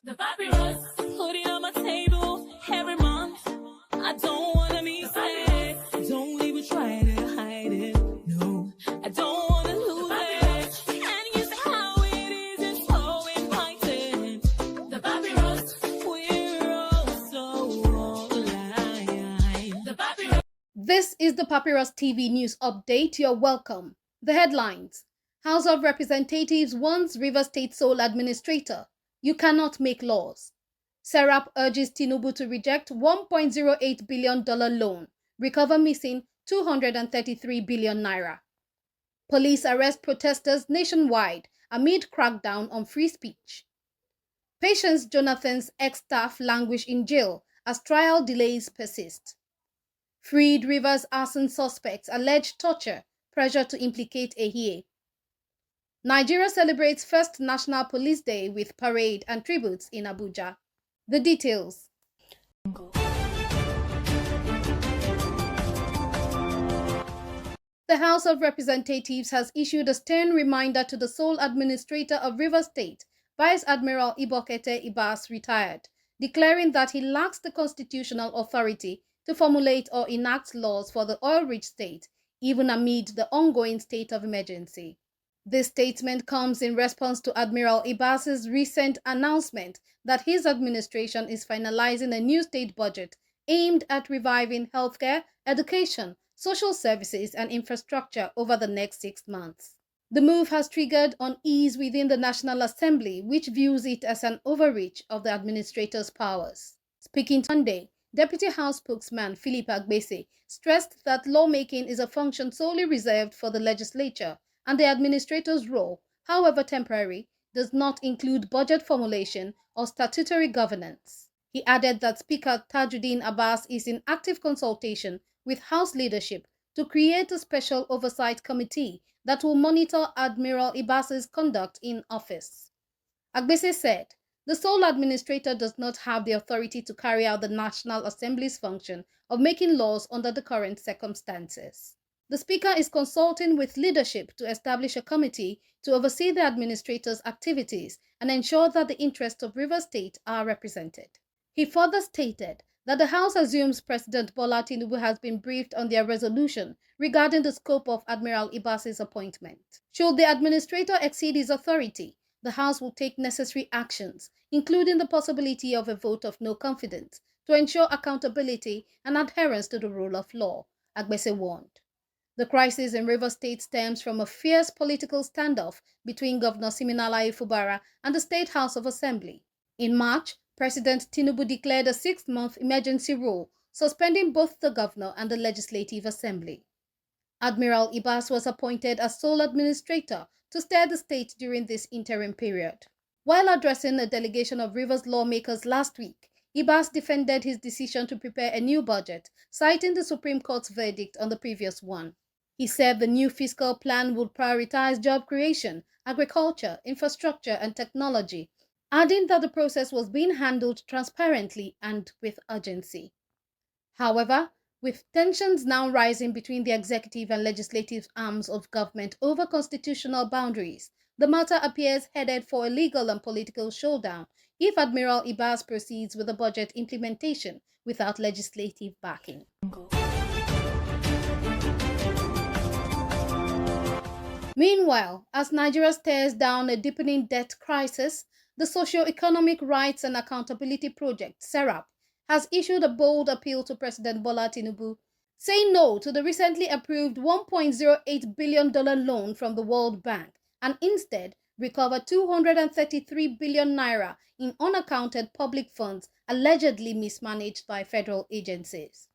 The papyrus, putting on my table every month. I don't wanna be sad. Don't even try to hide it. No, I don't wanna lose it. And you see how it is, it's so inviting. The papyrus, we're all so alive. The papyrus. This is the Papyrus TV news update. You're welcome. The headlines: House of Representatives warns Rivers State Sole Administrator, you cannot make laws. Serap urges Tinubu to reject $1.08 billion loan, recover missing 233 billion naira. Police arrest protesters nationwide amid crackdown on free speech. Patience Jonathan's ex-staff languish in jail as trial delays persist. Freed Rivers arson suspects alleged torture, pressure to implicate Ehie. Nigeria celebrates first National Police Day with parade and tributes in Abuja. The details. The House of Representatives has issued a stern reminder to the sole administrator of Rivers State, Vice Admiral Ibokete Ibas, retired, declaring that he lacks the constitutional authority to formulate or enact laws for the oil-rich state, even amid the ongoing state of emergency. This statement comes in response to Admiral Ibas's recent announcement that his administration is finalizing a new state budget aimed at reviving healthcare, education, social services, and infrastructure over the next 6 months. The move has triggered unease within the National Assembly, which views it as an overreach of the administrator's powers. Speaking Monday, Deputy House spokesman Philip Agbese stressed that lawmaking is a function solely reserved for the legislature, and the administrator's role, however temporary, does not include budget formulation or statutory governance. He added that Speaker Tajuddin Abbas is in active consultation with House leadership to create a special oversight committee that will monitor Admiral Ibas's conduct in office. Agbese said, the sole administrator does not have the authority to carry out the National Assembly's function of making laws under the current circumstances. The Speaker is consulting with leadership to establish a committee to oversee the administrator's activities and ensure that the interests of Rivers State are represented. He further stated that the House assumes President Bola Tinubu has been briefed on their resolution regarding the scope of Admiral Ibas's appointment. Should the administrator exceed his authority, the House will take necessary actions, including the possibility of a vote of no confidence, to ensure accountability and adherence to the rule of law, Agbese warned. The crisis in Rivers State stems from a fierce political standoff between Governor Siminalayi Fubara and the State House of Assembly. In March, President Tinubu declared a 6-month emergency rule, suspending both the governor and the Legislative Assembly. Admiral Ibas was appointed as sole administrator to steer the state during this interim period. While addressing a delegation of Rivers lawmakers last week, Ibas defended his decision to prepare a new budget, citing the Supreme Court's verdict on the previous one. He said the new fiscal plan would prioritize job creation, agriculture, infrastructure, and technology, adding that the process was being handled transparently and with urgency. However, with tensions now rising between the executive and legislative arms of government over constitutional boundaries, the matter appears headed for a legal and political showdown if Admiral Ibas proceeds with the budget implementation without legislative backing. Meanwhile, as Nigeria stares down a deepening debt crisis, the Socio-Economic Rights and Accountability Project, SERAP, has issued a bold appeal to President Bola Tinubu, saying no to the recently approved $1.08 billion loan from the World Bank and instead recover 233 billion naira in unaccounted public funds allegedly mismanaged by federal agencies.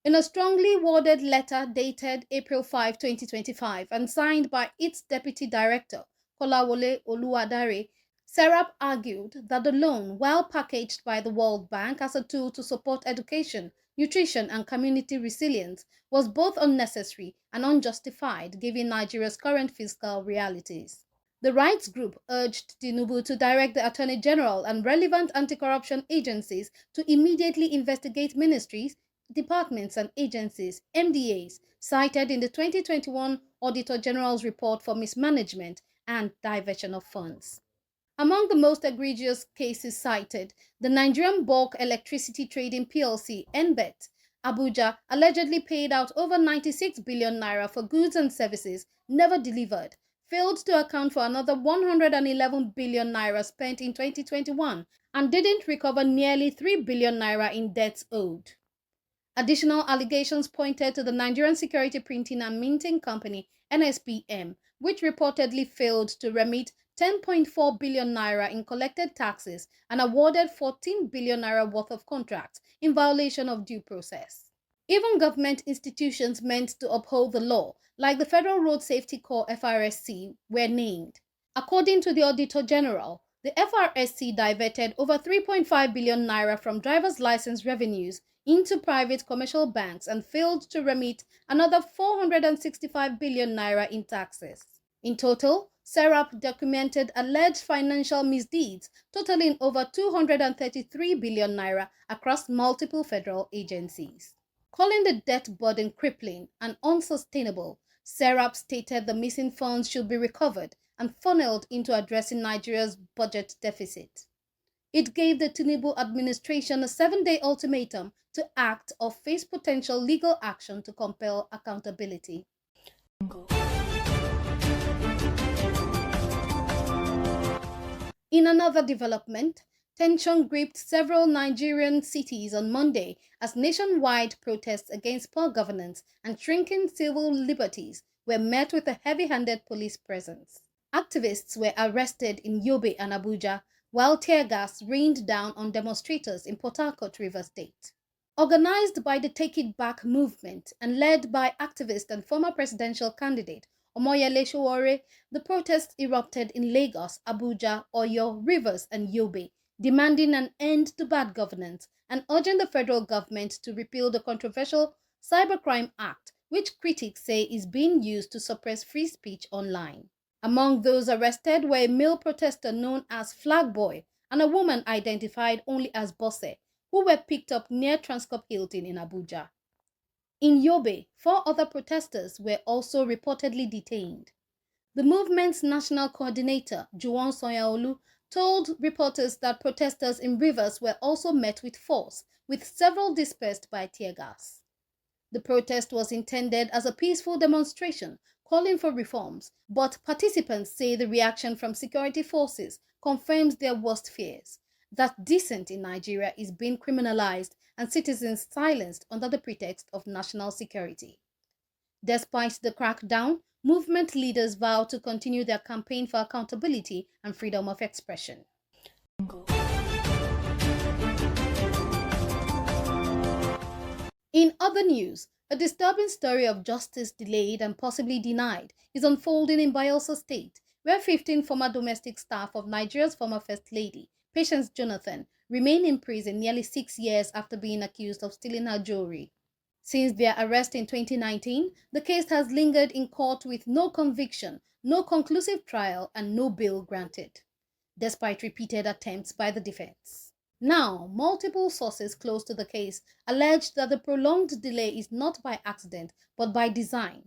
In a strongly worded letter dated April 5, 2025 and signed by its Deputy Director, Kolawole Oluwadare, SERAP argued that the loan, while packaged by the World Bank as a tool to support education, nutrition, and community resilience, was both unnecessary and unjustified given Nigeria's current fiscal realities. The rights group urged Tinubu to direct the Attorney General and relevant anti-corruption agencies to immediately investigate ministries, departments, and agencies, MDAs, cited in the 2021 Auditor General's report for mismanagement and diversion of funds. Among the most egregious cases cited, the Nigerian Bulk Electricity Trading PLC, NBET, Abuja, allegedly paid out over 96 billion naira for goods and services never delivered, failed to account for another 111 billion naira spent in 2021, and didn't recover nearly 3 billion naira in debts owed. Additional allegations pointed to the Nigerian Security Printing and Minting Company, NSPM, which reportedly failed to remit 10.4 billion naira in collected taxes and awarded 14 billion naira worth of contracts in violation of due process. Even government institutions meant to uphold the law, like the Federal Road Safety Corps FRSC, were named. According to the Auditor General, the FRSC diverted over 3.5 billion naira from driver's license revenues into private commercial banks and failed to remit another 465 billion naira in taxes. In total, SERAP documented alleged financial misdeeds totaling over 233 billion naira across multiple federal agencies. Calling the debt burden crippling and unsustainable, SERAP stated the missing funds should be recovered and funneled into addressing Nigeria's budget deficit. It gave the Tinubu administration a 7-day ultimatum to act or face potential legal action to compel accountability. In another development, tension gripped several Nigerian cities on Monday as nationwide protests against poor governance and shrinking civil liberties were met with a heavy-handed police presence. Activists were arrested in Yobe and Abuja, while tear gas rained down on demonstrators in Port Harcourt, Rivers State. Organized by the Take It Back movement and led by activist and former presidential candidate Omoyele Sowore, the protests erupted in Lagos, Abuja, Oyo, Rivers, and Yobe, demanding an end to bad governance and urging the federal government to repeal the controversial Cybercrime Act, which critics say is being used to suppress free speech online. Among those arrested were a male protester known as Flag Boy and a woman identified only as Bosse, who were picked up near Transcorp Hilton in Abuja. In Yobe, 4 other protesters were also reportedly detained. The movement's national coordinator, Juwon Sanyaolu, told reporters that protesters in Rivers were also met with force, with several dispersed by tear gas. The protest was intended as a peaceful demonstration calling for reforms, but participants say the reaction from security forces confirms their worst fears, that dissent in Nigeria is being criminalized and citizens silenced under the pretext of national security. Despite the crackdown, movement leaders vow to continue their campaign for accountability and freedom of expression. In other news, a disturbing story of justice delayed and possibly denied is unfolding in Bayelsa State, where 15 former domestic staff of Nigeria's former First Lady, Patience Jonathan, remain in prison nearly 6 years after being accused of stealing her jewelry. Since their arrest in 2019, the case has lingered in court with no conviction, no conclusive trial, and no bail granted, despite repeated attempts by the defense. Now, multiple sources close to the case allege that the prolonged delay is not by accident, but by design.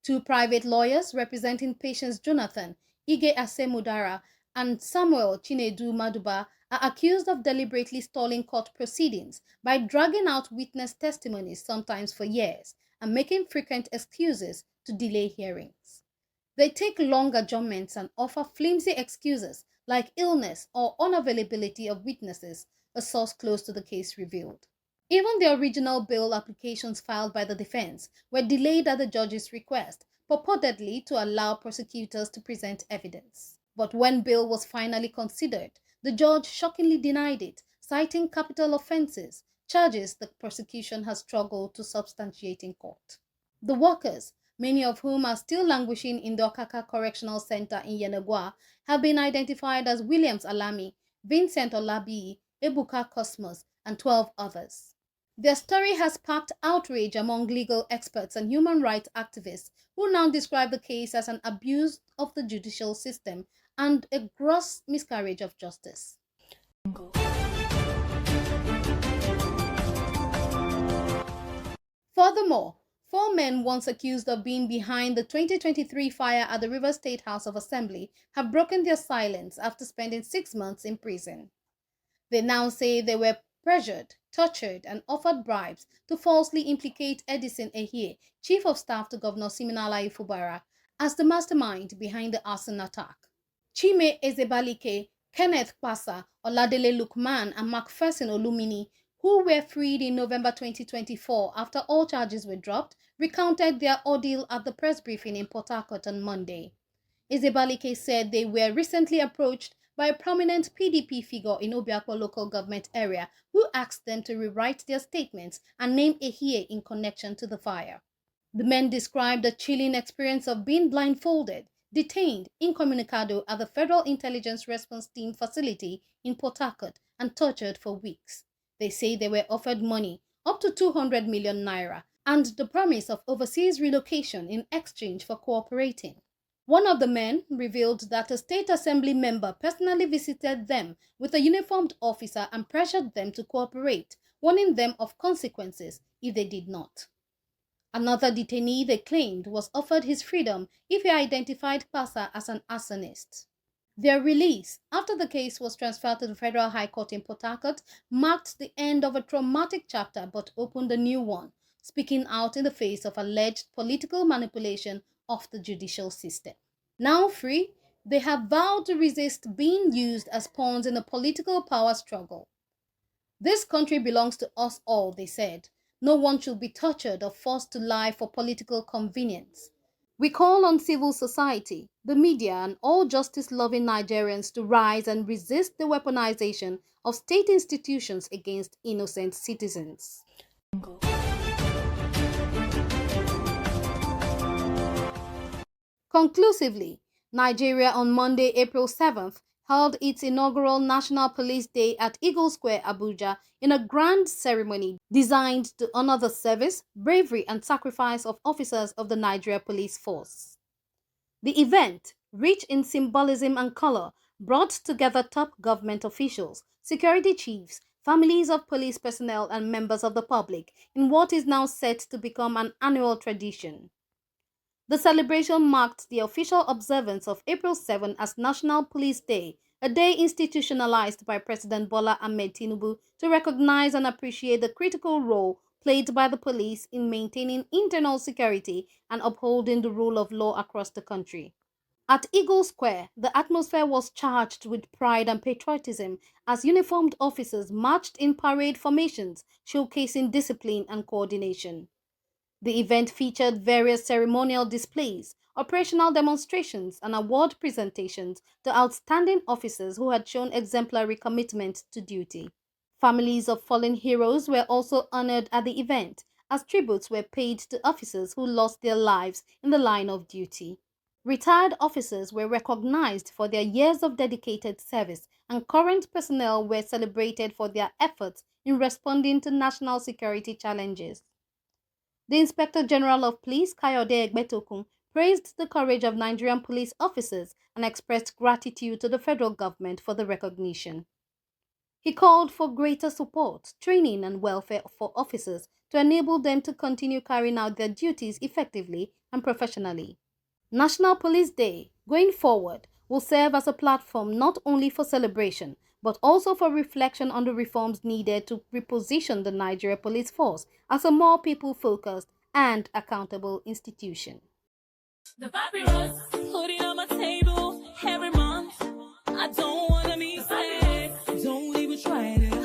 2 private lawyers representing Patience Jonathan, Ige Asemudara, and Samuel Chinedu Maduba, are accused of deliberately stalling court proceedings by dragging out witness testimonies sometimes for years and making frequent excuses to delay hearings. They take long adjournments and offer flimsy excuses like illness or unavailability of witnesses, a source close to the case revealed. Even the original bail applications filed by the defense were delayed at the judge's request, purportedly to allow prosecutors to present evidence. But when bail was finally considered, the judge shockingly denied it, citing capital offenses, charges the prosecution has struggled to substantiate in court. The workers, many of whom are still languishing in the Okaka Correctional Center in Yenagoa, have been identified as Williams Alami, Vincent Olabi, Ebuka Cosmos, and 12 others. Their story has sparked outrage among legal experts and human rights activists who now describe the case as an abuse of the judicial system and a gross miscarriage of justice. Furthermore, 4 men once accused of being behind the 2023 fire at the Rivers State House of Assembly have broken their silence after spending 6 months in prison. They now say they were pressured, tortured, and offered bribes to falsely implicate Edison Ehie, Chief of Staff to Governor Siminalayi Fubara, as the mastermind behind the arson attack. Chime Ezebalike, Kenneth Pasa, Oladele Lukman, and Macpherson Olumini, who were freed in November 2024 after all charges were dropped, recounted their ordeal at the press briefing in Port Harcourt on Monday. Ezebalike said they were recently approached by a prominent PDP figure in Obiakpo local government area who asked them to rewrite their statements and name Ehie in connection to the fire. The men described the chilling experience of being blindfolded, detained incommunicado at the Federal Intelligence Response Team facility in Port Harcourt and tortured for weeks. They say they were offered money, up to 200 million naira, and the promise of overseas relocation in exchange for cooperating. One of the men revealed that a state assembly member personally visited them with a uniformed officer and pressured them to cooperate, warning them of consequences if they did not. Another detainee they claimed was offered his freedom if he identified Pasa as an arsonist. Their release, after the case was transferred to the Federal High Court in Port Harcourt, marked the end of a traumatic chapter but opened a new one, speaking out in the face of alleged political manipulation of the judicial system. Now free, they have vowed to resist being used as pawns in a political power struggle. This country belongs to us all, they said. No one should be tortured or forced to lie for political convenience. We call on civil society, the media, and all justice-loving Nigerians to rise and resist the weaponization of state institutions against innocent citizens. Conclusively, Nigeria on Monday, April 7th, held its inaugural National Police Day at Eagle Square, Abuja, in a grand ceremony designed to honor the service, bravery, and sacrifice of officers of the Nigeria Police Force. The event, rich in symbolism and color, brought together top government officials, security chiefs, families of police personnel, and members of the public in what is now set to become an annual tradition. The celebration marked the official observance of April 7 as National Police Day, a day institutionalized by President Bola Ahmed Tinubu to recognize and appreciate the critical role played by the police in maintaining internal security and upholding the rule of law across the country. At Eagle Square, the atmosphere was charged with pride and patriotism as uniformed officers marched in parade formations, showcasing discipline and coordination. The event featured various ceremonial displays, operational demonstrations, and award presentations to outstanding officers who had shown exemplary commitment to duty. Families of fallen heroes were also honored at the event, as tributes were paid to officers who lost their lives in the line of duty. Retired officers were recognized for their years of dedicated service, and current personnel were celebrated for their efforts in responding to national security challenges. The Inspector General of Police, Kayode Egbetokun, praised the courage of Nigerian police officers and expressed gratitude to the federal government for the recognition. He called for greater support, training, and welfare for officers to enable them to continue carrying out their duties effectively and professionally. National Police Day, going forward, will serve as a platform not only for celebration, but also for reflection on the reforms needed to reposition the Nigeria Police Force as a more people-focused and accountable institution. The papyrus, put it on my table every month. I don't wanna be sad. Don't even try to